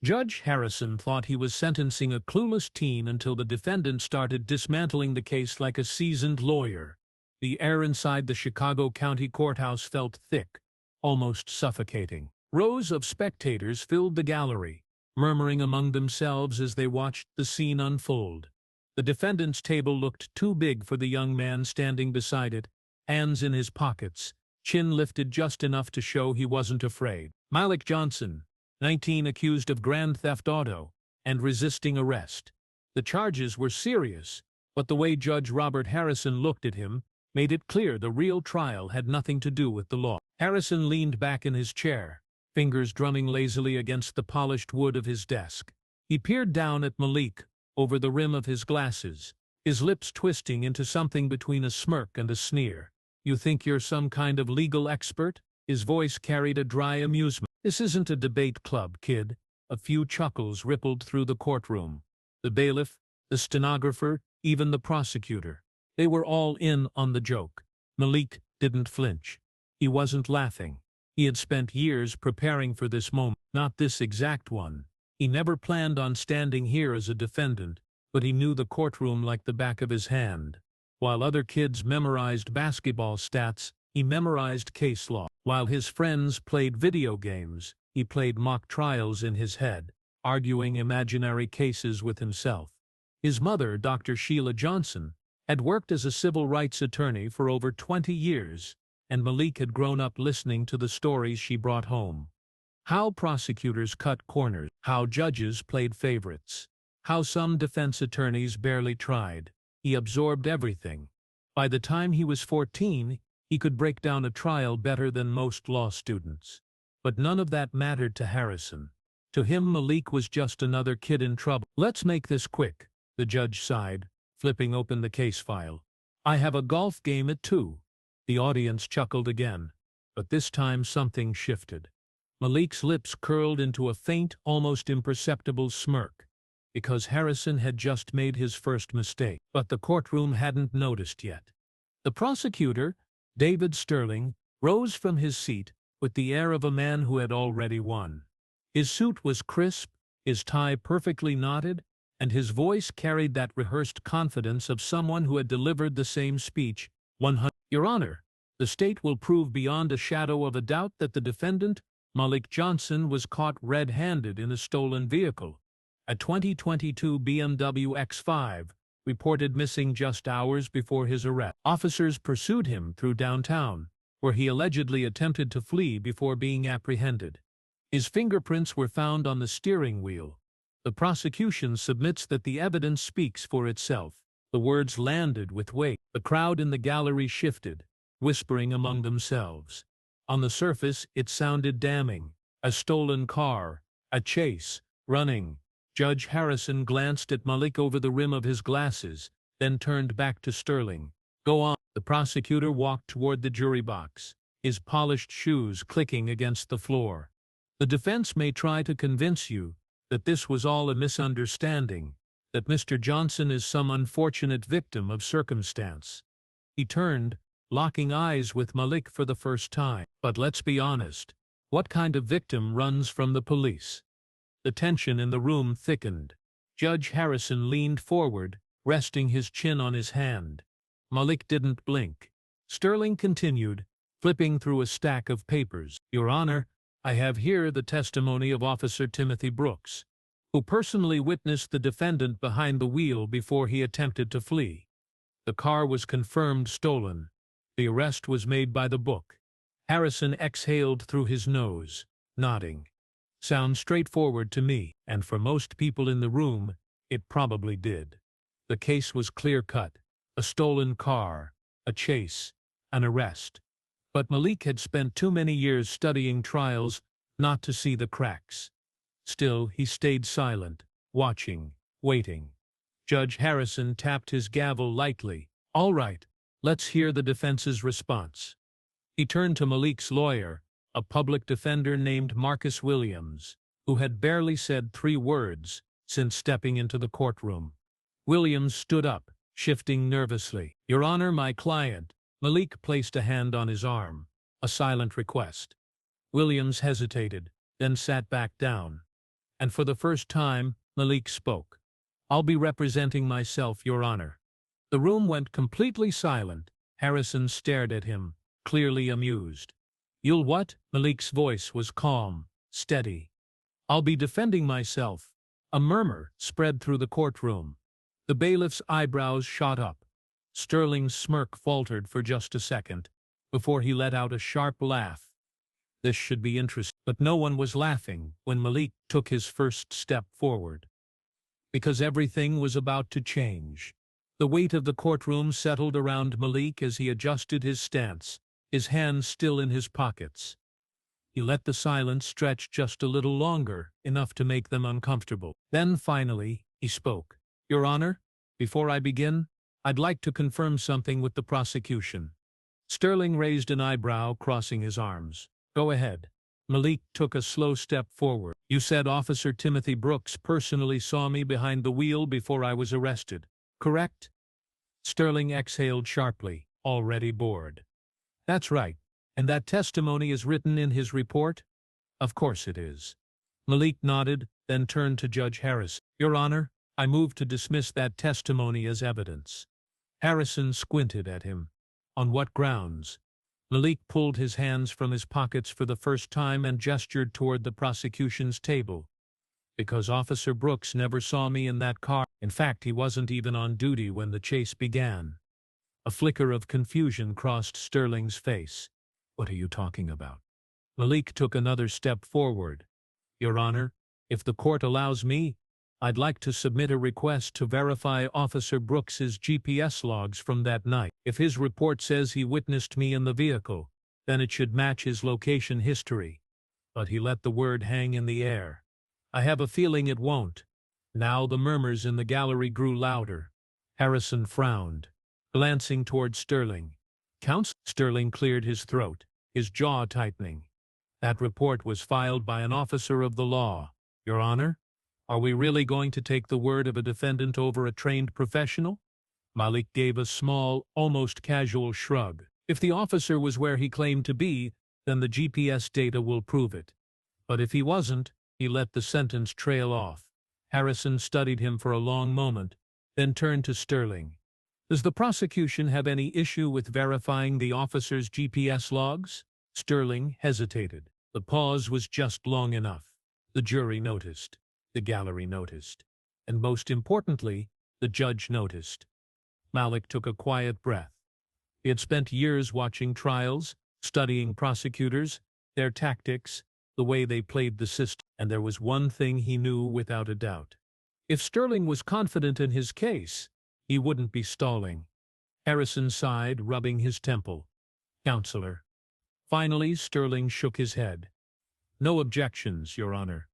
Judge Harrison thought he was sentencing a clueless teen until the defendant started dismantling the case like a seasoned lawyer. The air inside the Chicago County Courthouse felt thick, almost suffocating. Rows of spectators filled the gallery, murmuring among themselves as they watched the scene unfold. The defendant's table looked too big for the young man standing beside it, hands in his pockets, chin lifted just enough to show he wasn't afraid. Malik Johnson, 19, accused of grand theft auto and resisting arrest. The charges were serious, but the way Judge Robert Harrison looked at him made it clear the real trial had nothing to do with the law. Harrison leaned back in his chair, fingers drumming lazily against the polished wood of his desk. He peered down at Malik over the rim of his glasses, his lips twisting into something between a smirk and a sneer. "You think you're some kind of legal expert?" His voice carried a dry amusement. "This isn't a debate club, kid." A few chuckles rippled through the courtroom. The bailiff, the stenographer, even the prosecutor. They were all in on the joke. Malik didn't flinch. He wasn't laughing. He had spent years preparing for this moment, not this exact one. He never planned on standing here as a defendant, but he knew the courtroom like the back of his hand. While other kids memorized basketball stats, he memorized case law. While his friends played video games, he played mock trials in his head, arguing imaginary cases with himself. His mother, Dr. Sheila Johnson, had worked as a civil rights attorney for over 20 years, and Malik had grown up listening to the stories she brought home. How prosecutors cut corners, how judges played favorites, how some defense attorneys barely tried. He absorbed everything. By the time he was 14, he could break down a trial better than most law students. But none of that mattered to Harrison. To him, Malik was just another kid in trouble. "Let's make this quick," the judge sighed, flipping open the case file. "I have a golf game at 2. The audience chuckled again, but this time something shifted. Malik's lips curled into a faint, almost imperceptible smirk, because Harrison had just made his first mistake. But the courtroom hadn't noticed yet. The prosecutor, David Sterling, rose from his seat with the air of a man who had already won. His suit was crisp, his tie perfectly knotted, and his voice carried that rehearsed confidence of someone who had delivered the same speech 100. "Your Honor, the state will prove beyond a shadow of a doubt that the defendant, Malik Johnson, was caught red-handed in a stolen vehicle. A 2022 BMW X5, reported missing just hours before his arrest. Officers pursued him through downtown, where he allegedly attempted to flee before being apprehended. His fingerprints were found on the steering wheel. The prosecution submits that the evidence speaks for itself." The words landed with weight. The crowd in the gallery shifted, whispering among themselves. On the surface, it sounded damning. A stolen car, a chase, running. Judge Harrison glanced at Malik over the rim of his glasses, then turned back to Sterling. "Go on." The prosecutor walked toward the jury box, his polished shoes clicking against the floor. "The defense may try to convince you that this was all a misunderstanding, that Mr. Johnson is some unfortunate victim of circumstance." He turned, locking eyes with Malik for the first time. "But let's be honest. What kind of victim runs from the police?" The tension in the room thickened. Judge Harrison leaned forward, resting his chin on his hand. Malik didn't blink. Sterling continued, flipping through a stack of papers. "Your Honor, I have here the testimony of Officer Timothy Brooks, who personally witnessed the defendant behind the wheel before he attempted to flee. The car was confirmed stolen. The arrest was made by the book." Harrison exhaled through his nose, nodding. "Sounds straightforward to me, and for most people in the room, it probably did." The case was clear-cut. A stolen car, a chase, an arrest. But Malik had spent too many years studying trials not to see the cracks. Still, he stayed silent, watching, waiting. Judge Harrison tapped his gavel lightly. "All right, let's hear the defense's response." He turned to Malik's lawyer, a public defender named Marcus Williams, who had barely said 3 words since stepping into the courtroom. Williams stood up, shifting nervously. "Your Honor, my client." Malik placed a hand on his arm, a silent request. Williams hesitated, then sat back down. And for the first time, Malik spoke. "I'll be representing myself, Your Honor." The room went completely silent. Harrison stared at him, clearly amused. "You'll what?" Malik's voice was calm, steady. "I'll be defending myself." A murmur spread through the courtroom. The bailiff's eyebrows shot up. Sterling's smirk faltered for just a second, before he let out a sharp laugh. This should be interesting, but no one was laughing when Malik took his first step forward. Because everything was about to change. The weight of the courtroom settled around Malik as he adjusted his stance, his hands still in his pockets. He let the silence stretch just a little longer, enough to make them uncomfortable. Then, finally, he spoke. "Your Honor, before I begin, I'd like to confirm something with the prosecution." Sterling raised an eyebrow, crossing his arms. "Go ahead." Malik took a slow step forward. "You said Officer Timothy Brooks personally saw me behind the wheel before I was arrested, correct?" Sterling exhaled sharply, already bored. "That's right. And that testimony is written in his report?" "Of course it is." Malik nodded, then turned to Judge Harrison. "Your Honor, I move to dismiss that testimony as evidence." Harrison squinted at him. "On what grounds?" Malik pulled his hands from his pockets for the first time and gestured toward the prosecution's table. "Because Officer Brooks never saw me in that car. In fact, he wasn't even on duty when the chase began." A flicker of confusion crossed Sterling's face. "What are you talking about?" Malik took another step forward. "Your Honor, if the court allows me, I'd like to submit a request to verify Officer Brooks's GPS logs from that night. If his report says he witnessed me in the vehicle, then it should match his location history." But he let the word hang in the air. "I have a feeling it won't." Now the murmurs in the gallery grew louder. Harrison frowned, glancing toward Sterling. "Counsel?" Sterling cleared his throat, his jaw tightening. "That report was filed by an officer of the law, Your Honor. Are we really going to take the word of a defendant over a trained professional?" Malik gave a small, almost casual shrug. "If the officer was where he claimed to be, then the GPS data will prove it. But if he wasn't," he let the sentence trail off. Harrison studied him for a long moment, then turned to Sterling. "Does the prosecution have any issue with verifying the officer's GPS logs?" Sterling hesitated. The pause was just long enough. The jury noticed. The gallery noticed. And most importantly, the judge noticed. Malik took a quiet breath. He had spent years watching trials, studying prosecutors, their tactics, the way they played the system, and there was one thing he knew without a doubt. If Sterling was confident in his case, he wouldn't be stalling. Harrison sighed, rubbing his temple. "Counselor." Finally, Sterling shook his head. "No objections, Your Honor."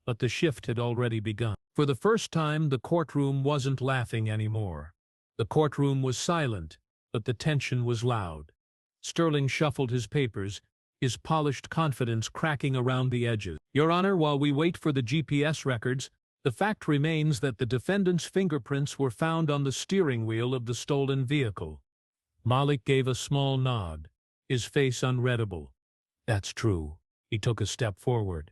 But the shift had already begun. For the first time, the courtroom wasn't laughing anymore. The courtroom was silent, but the tension was loud. Sterling shuffled his papers, his polished confidence cracking around the edges. "Your Honor, while we wait for the GPS records, the fact remains that the defendant's fingerprints were found on the steering wheel of the stolen vehicle." Malik gave a small nod, his face unreadable. "That's true." He took a step forward.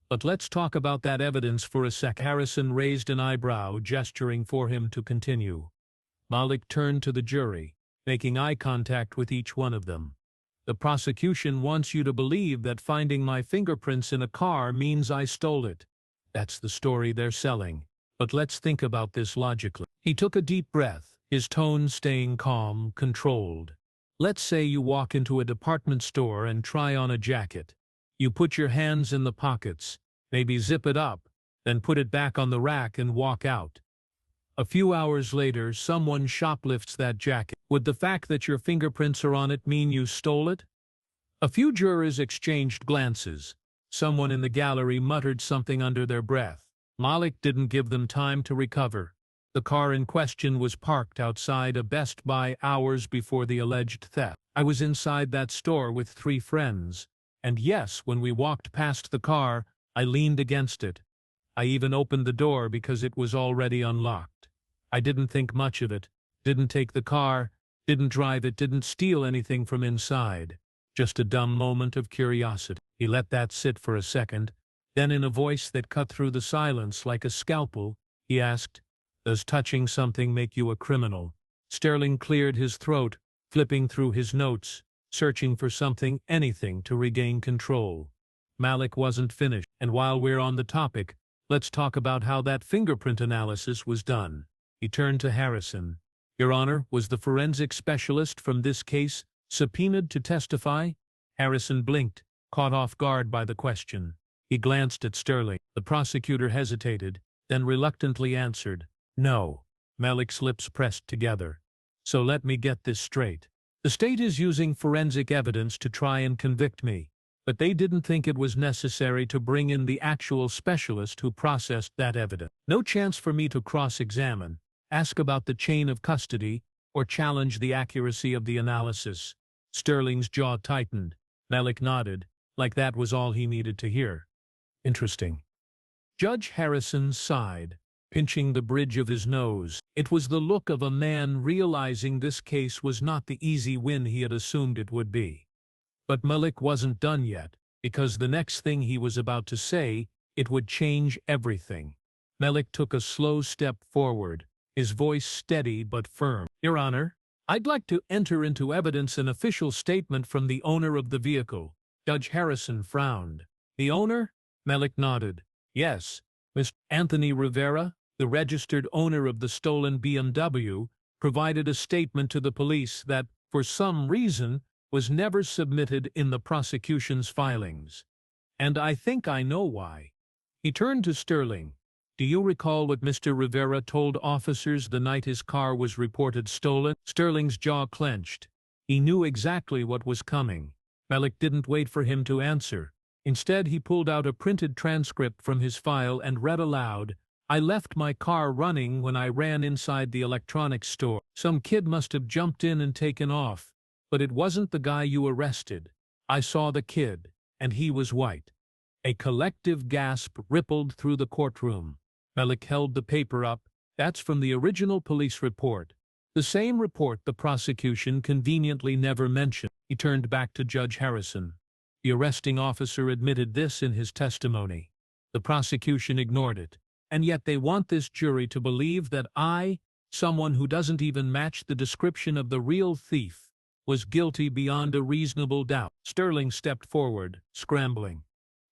"But let's talk about that evidence for a sec." Harrison raised an eyebrow, gesturing for him to continue. Malik turned to the jury, making eye contact with each one of them. "The prosecution wants you to believe that finding my fingerprints in a car means I stole it. That's the story they're selling. But let's think about this logically." He took a deep breath, his tone staying calm, controlled. "Let's say you walk into a department store and try on a jacket. You put your hands in the pockets, maybe zip it up, then put it back on the rack and walk out. A few hours later, someone shoplifts that jacket. Would the fact that your fingerprints are on it mean you stole it?" A few jurors exchanged glances. Someone in the gallery muttered something under their breath. Malik didn't give them time to recover. The car in question was parked outside a Best Buy hours before the alleged theft. "I was inside that store with 3 friends. And yes, when we walked past the car, I leaned against it. I even opened the door because it was already unlocked. I didn't think much of it, didn't take the car, didn't drive it, didn't steal anything from inside. Just a dumb moment of curiosity." He let that sit for a second, Then in a voice that cut through the silence like a scalpel, he asked, "Does touching something make you a criminal?" Sterling cleared his throat, flipping through his notes, searching for something, anything, to regain control. Malik wasn't finished, and while we're on the topic, let's talk about how that fingerprint analysis was done. He turned to Harrison. "Your Honor, was the forensic specialist from this case subpoenaed to testify?" Harrison blinked, caught off guard by the question. He glanced at Sterling. The prosecutor hesitated, then reluctantly answered, "No." Malik's lips pressed together. "So let me get this straight. The state is using forensic evidence to try and convict me, but they didn't think it was necessary to bring in the actual specialist who processed that evidence. No chance for me to cross-examine, ask about the chain of custody, or challenge the accuracy of the analysis." Sterling's jaw tightened. Malik nodded, like that was all he needed to hear. "Interesting." Judge Harrison sighed, pinching the bridge of his nose. It was the look of a man realizing this case was not the easy win he had assumed it would be. But Malik wasn't done yet, because the next thing he was about to say, it would change everything. Malik took a slow step forward, his voice steady but firm. "Your Honor, I'd like to enter into evidence an official statement from the owner of the vehicle." Judge Harrison frowned. "The owner?" Malik nodded. "Yes, Mr. Anthony Rivera, the registered owner of the stolen BMW, provided a statement to the police that, for some reason, was never submitted in the prosecution's filings. And I think I know why." He turned to Sterling. "Do you recall what Mr. Rivera told officers the night his car was reported stolen?" Sterling's jaw clenched. He knew exactly what was coming. Malik didn't wait for him to answer. Instead, he pulled out a printed transcript from his file and read aloud, "I left my car running when I ran inside the electronics store. Some kid must have jumped in and taken off. But it wasn't the guy you arrested. I saw the kid, and he was white." A collective gasp rippled through the courtroom. Malik held the paper up. "That's from the original police report. The same report the prosecution conveniently never mentioned." He turned back to Judge Harrison. "The arresting officer admitted this in his testimony. The prosecution ignored it. And yet they want this jury to believe that I, someone who doesn't even match the description of the real thief, was guilty beyond a reasonable doubt." Sterling stepped forward, scrambling.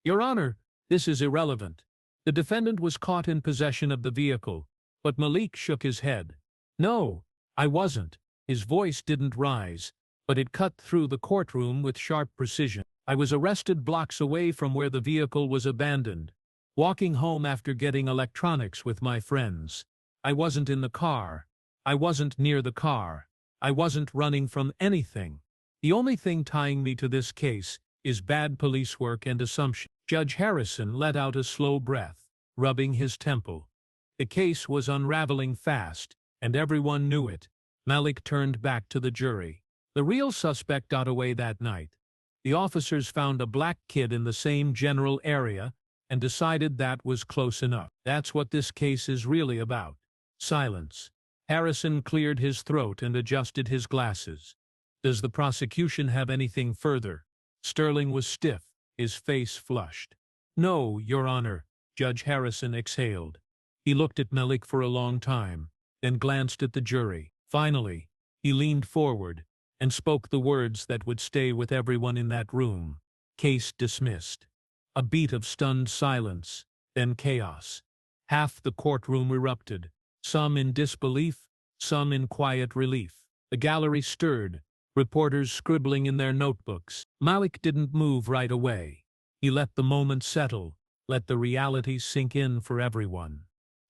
"Your Honor, this is irrelevant. The defendant was caught in possession of the vehicle." But Malik shook his head. "No, I wasn't." His voice didn't rise, but it cut through the courtroom with sharp precision. "I was arrested blocks away from where the vehicle was abandoned, walking home after getting electronics with my friends. I wasn't in the car. I wasn't near the car. I wasn't running from anything. The only thing tying me to this case is bad police work and assumption." Judge Harrison let out a slow breath, rubbing his temple. The case was unraveling fast, and everyone knew it. Malik turned back to the jury. "The real suspect got away that night. The officers found a black kid in the same general area and decided that was close enough. That's what this case is really about." Silence. Harrison cleared his throat and adjusted his glasses. "Does the prosecution have anything further?" Sterling was stiff, his face flushed. "No, Your Honor." Judge Harrison exhaled. He looked at Malik for a long time, then glanced at the jury. Finally, he leaned forward and spoke the words that would stay with everyone in that room. "Case dismissed." A beat of stunned silence, then chaos. Half the courtroom erupted, some in disbelief, some in quiet relief. The gallery stirred, reporters scribbling in their notebooks. Malik didn't move right away. He let the moment settle, let the reality sink in for everyone.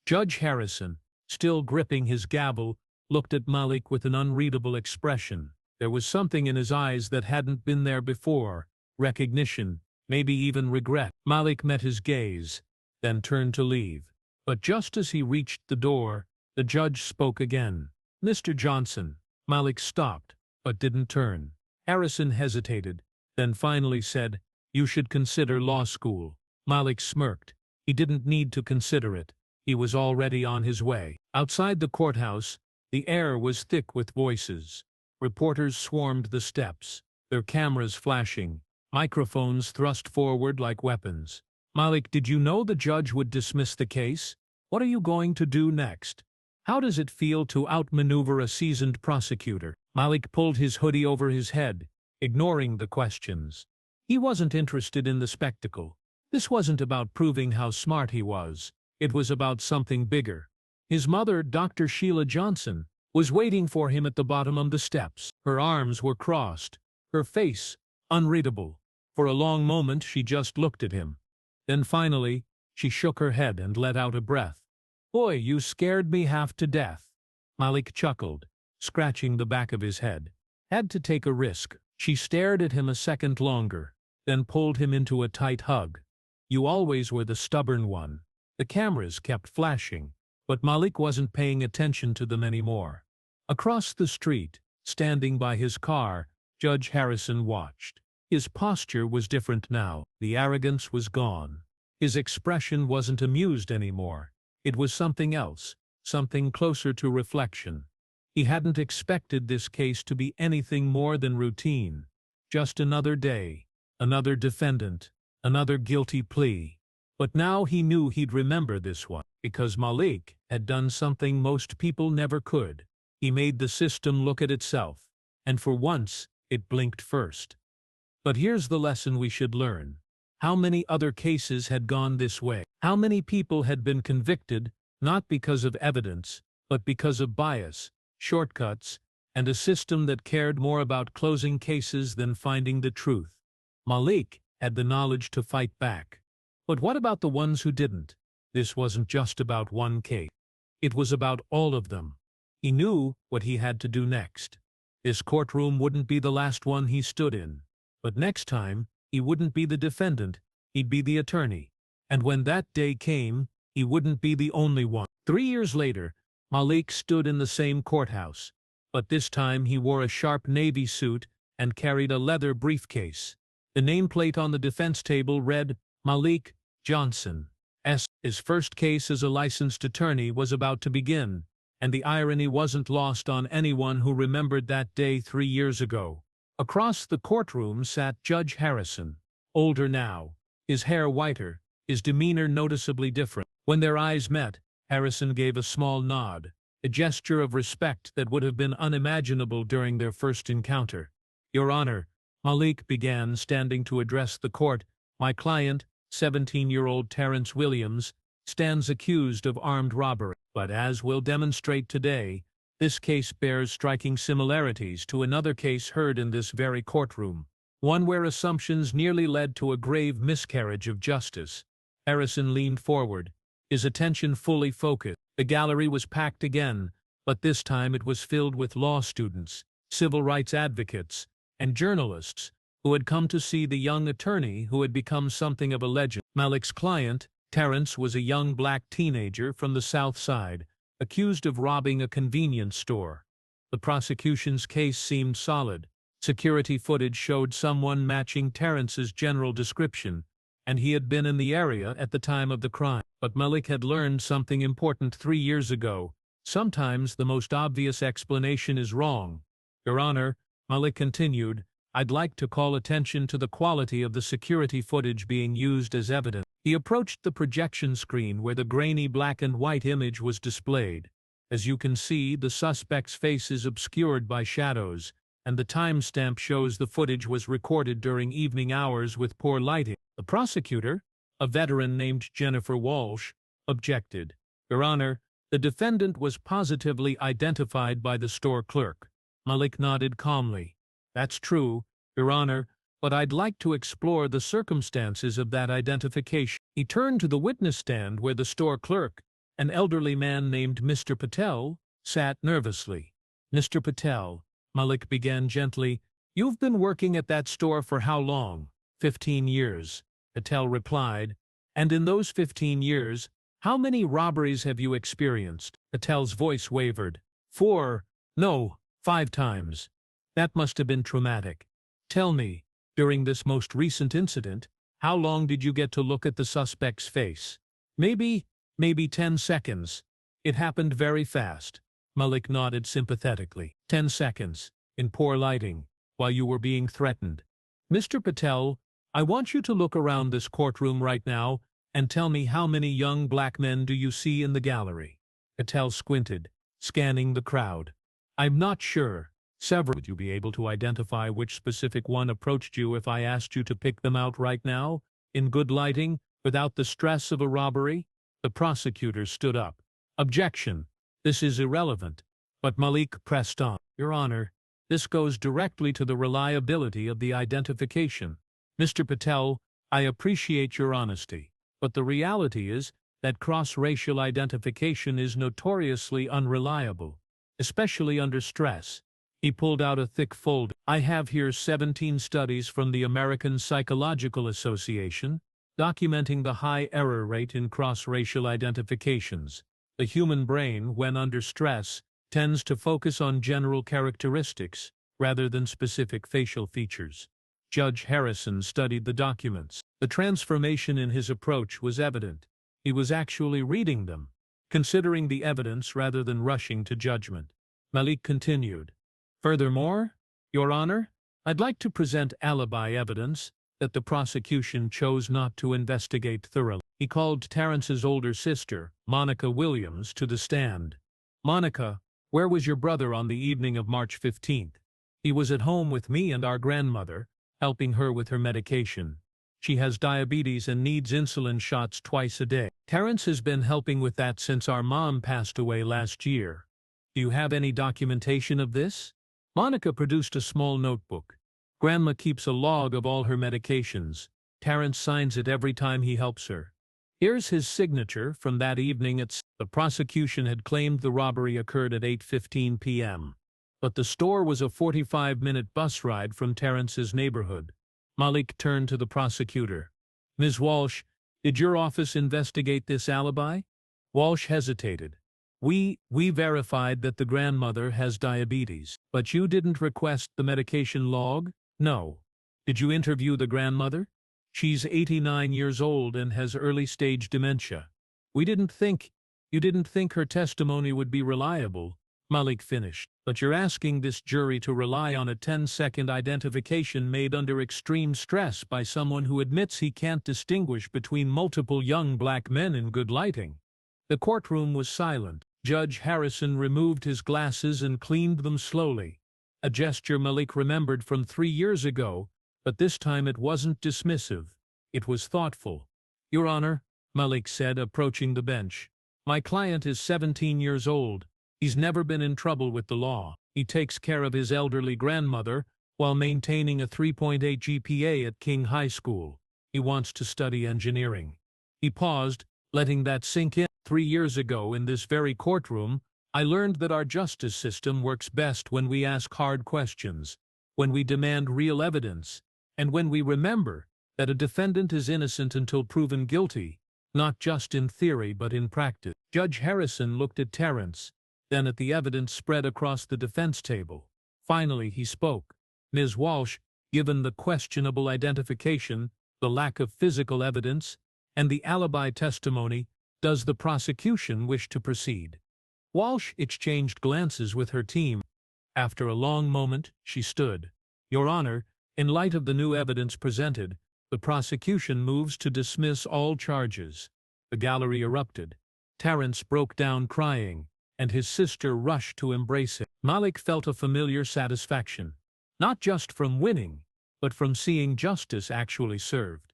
Judge Harrison, still gripping his gavel, looked at Malik with an unreadable expression. There was something in his eyes that hadn't been there before, recognition, maybe even regret. Malik met his gaze, then turned to leave. But just as he reached the door, the judge spoke again. "Mr. Johnson." Malik stopped, but didn't turn. Harrison hesitated, then finally said, "You should consider law school." Malik smirked. He didn't need to consider it. He was already on his way. Outside the courthouse, the air was thick with voices. Reporters swarmed the steps, their cameras flashing, microphones thrust forward like weapons. Malik, did you know the judge would dismiss the case? What are you going to do next? How does it feel to outmaneuver a seasoned prosecutor? Malik pulled his hoodie over his head, ignoring the questions. He wasn't interested in the spectacle. This wasn't about proving how smart he was. It was about something bigger. His mother, Dr. Sheila Johnson, was waiting for him at the bottom of the steps. Her arms were crossed, her face unreadable. For a long moment she just looked at him. Then finally, she shook her head and let out a breath. "Boy, you scared me half to death." Malik chuckled, scratching the back of his head. Had to take a risk. She stared at him a second longer, then pulled him into a tight hug. "You always were the stubborn one." The cameras kept flashing, but Malik wasn't paying attention to them anymore. Across the street, standing by his car, Judge Harrison watched. His posture was different now. The arrogance was gone. His expression wasn't amused anymore. It was something else, something closer to reflection. He hadn't expected this case to be anything more than routine. Just another day, another defendant, another guilty plea. But now he knew he'd remember this one, because Malik had done something most people never could. He made the system look at itself, and for once, it blinked first. But here's the lesson we should learn. How many other cases had gone this way? How many people had been convicted, not because of evidence, but because of bias, shortcuts, and a system that cared more about closing cases than finding the truth? Malik had the knowledge to fight back. But what about the ones who didn't? This wasn't just about one case. It was about all of them. He knew what he had to do next. This courtroom wouldn't be the last one he stood in. But next time, he wouldn't be the defendant, he'd be the attorney. And when that day came, he wouldn't be the only one. 3 years later, Malik stood in the same courthouse. But this time he wore a sharp navy suit and carried a leather briefcase. The nameplate on the defense table read, Malik Johnson. His first case as a licensed attorney was about to begin, and the irony wasn't lost on anyone who remembered that day 3 years ago. Across the courtroom sat Judge Harrison, older now, his hair whiter, his demeanor noticeably different. When their eyes met, Harrison gave a small nod, a gesture of respect that would have been unimaginable during their first encounter. "Your Honor," Malik began, standing to address the court, "my client, 17-year-old Terrence Williams, stands accused of armed robbery. But as we'll demonstrate today, this case bears striking similarities to another case heard in this very courtroom, one where assumptions nearly led to a grave miscarriage of justice." Harrison leaned forward, his attention fully focused. The gallery was packed again, but this time it was filled with law students, civil rights advocates, and journalists who had come to see the young attorney who had become something of a legend. Malik's client, Terrence, was a young black teenager from the South Side, accused of robbing a convenience store. The prosecution's case seemed solid. Security footage showed someone matching Terrence's general description, and he had been in the area at the time of the crime. But Malik had learned something important 3 years ago. Sometimes the most obvious explanation is wrong. "Your Honor," Malik continued, "I'd like to call attention to the quality of the security footage being used as evidence." He approached the projection screen where the grainy black and white image was displayed. As you can see, the suspect's face is obscured by shadows, and the timestamp shows the footage was recorded during evening hours with poor lighting. The prosecutor, a veteran named Jennifer Walsh, objected. "Your Honor, the defendant was positively identified by the store clerk." Malik nodded calmly. "That's true, Your Honor, but I'd like to explore the circumstances of that identification." He turned to the witness stand where the store clerk, an elderly man named Mr. Patel, sat nervously. "Mr. Patel," Malik began gently, "you've been working at that store for how long?" 15 years, Patel replied. "And in those 15 years, how many robberies have you experienced?" Patel's voice wavered. 4, no, 5 times. "That must have been traumatic. Tell me, during this most recent incident, how long did you get to look at the suspect's face?" Maybe 10 seconds. It happened very fast." Malik nodded sympathetically. 10 seconds, in poor lighting, while you were being threatened. "Mr. Patel, I want you to look around this courtroom right now And tell me, how many young black men do you see in the gallery? Patel squinted, scanning the crowd. I'm not sure. Several. Would you be able to identify which specific one approached you if I asked you to pick them out right now, in good lighting, without the stress of a robbery? The prosecutor stood up. Objection. This is irrelevant. But Malik pressed on. Your Honor, this goes directly to the reliability of the identification. Mr. Patel, I appreciate your honesty, but the reality is that cross-racial identification is notoriously unreliable, especially under stress. He pulled out a thick folder. I have here 17 studies from the American Psychological Association, documenting the high error rate in cross-racial identifications. The human brain, when under stress, tends to focus on general characteristics rather than specific facial features. Judge Harrison studied the documents. The transformation in his approach was evident. He was actually reading them, considering the evidence rather than rushing to judgment. Malik continued. Furthermore, Your Honor, I'd like to present alibi evidence that the prosecution chose not to investigate thoroughly. He called Terrence's older sister, Monica Williams, to the stand. Monica, where was your brother on the evening of March 15th? He was at home with me and our grandmother, helping her with her medication. She has diabetes and needs insulin shots twice a day. Terrence has been helping with that since our mom passed away last year. Do you have any documentation of this? Monica produced a small notebook. Grandma keeps a log of all her medications. Terrence signs it every time he helps her. Here's his signature from that evening. The prosecution had claimed the robbery occurred at 8:15 p.m. But the store was a 45-minute bus ride from Terrence's neighborhood. Malik turned to the prosecutor. Ms. Walsh, did your office investigate this alibi? Walsh hesitated. We verified that the grandmother has diabetes. But you didn't request the medication log? No. Did you interview the grandmother? She's 89 years old and has early-stage dementia. You didn't think her testimony would be reliable, Malik finished. But you're asking this jury to rely on a 10-second identification made under extreme stress by someone who admits he can't distinguish between multiple young black men in good lighting. The courtroom was silent. Judge Harrison removed his glasses and cleaned them slowly, a gesture Malik remembered from 3 years ago, but this time it wasn't dismissive. It was thoughtful. Your Honor, Malik said, approaching the bench. My client is 17 years old. He's never been in trouble with the law. He takes care of his elderly grandmother while maintaining a 3.8 GPA at King High School. He wants to study engineering. He paused, letting that sink in. 3 years ago in this very courtroom, I learned that our justice system works best when we ask hard questions, when we demand real evidence, and when we remember that a defendant is innocent until proven guilty, not just in theory but in practice. Judge Harrison looked at Terrence, then at the evidence spread across the defense table. Finally he spoke. Ms. Walsh, given the questionable identification, the lack of physical evidence, and the alibi testimony, does the prosecution wish to proceed? Walsh exchanged glances with her team. After a long moment, she stood. Your Honor, in light of the new evidence presented, the prosecution moves to dismiss all charges. The gallery erupted. Terrence broke down crying, and his sister rushed to embrace him. Malik felt a familiar satisfaction, not just from winning, but from seeing justice actually served.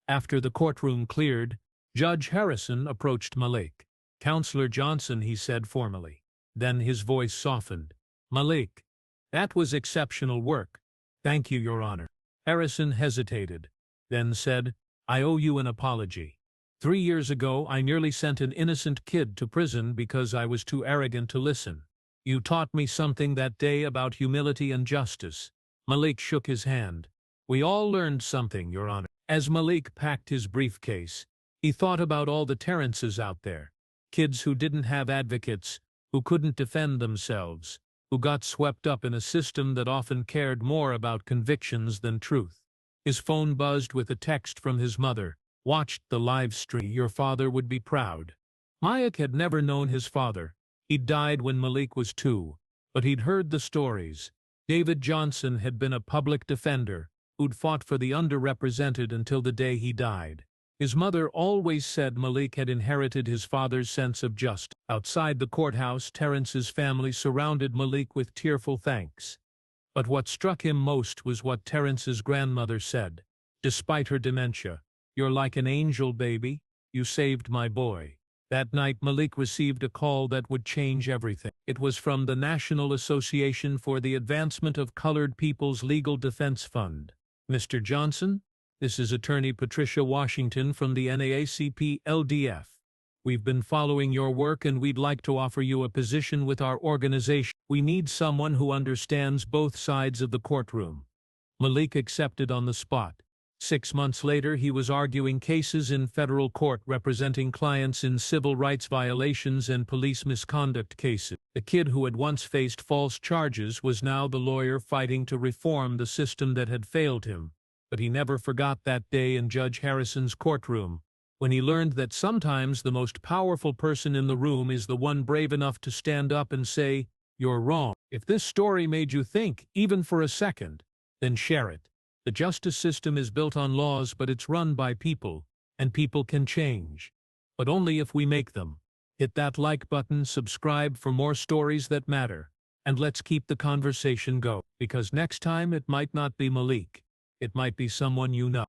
After the courtroom cleared, Judge Harrison approached Malik. Counselor Johnson, he said formally. Then his voice softened. Malik, that was exceptional work. Thank you, Your Honor. Harrison hesitated, then said, I owe you an apology. 3 years ago, I nearly sent an innocent kid to prison because I was too arrogant to listen. You taught me something that day about humility and justice. Malik shook his hand. We all learned something, Your Honor. As Malik packed his briefcase, he thought about all the Terrences out there. Kids who didn't have advocates, who couldn't defend themselves, who got swept up in a system that often cared more about convictions than truth. His phone buzzed with a text from his mother. Watched the live stream. Your father would be proud. Malik had never known his father. He'd died when Malik was 2, but he'd heard the stories. David Johnson had been a public defender who'd fought for the underrepresented until the day he died. His mother always said Malik had inherited his father's sense of justice. Outside the courthouse, Terrence's family surrounded Malik with tearful thanks. But what struck him most was what Terrence's grandmother said. Despite her dementia, "You're like an angel, baby. You saved my boy." That night, Malik received a call that would change everything. It was from the National Association for the Advancement of Colored People's Legal Defense Fund. "Mr. Johnson, this is Attorney Patricia Washington from the NAACP LDF. We've been following your work and we'd like to offer you a position with our organization. We need someone who understands both sides of the courtroom." Malik accepted on the spot. 6 months later, he was arguing cases in federal court representing clients in civil rights violations and police misconduct cases. The kid who had once faced false charges was now the lawyer fighting to reform the system that had failed him. But he never forgot that day in Judge Harrison's courtroom, when he learned that sometimes the most powerful person in the room is the one brave enough to stand up and say, "You're wrong." If this story made you think, even for a second, then share it. The justice system is built on laws, but it's run by people, and people can change. But only if we make them. Hit that like button, subscribe for more stories that matter, and let's keep the conversation going. Because next time it might not be Malik. It might be someone you know.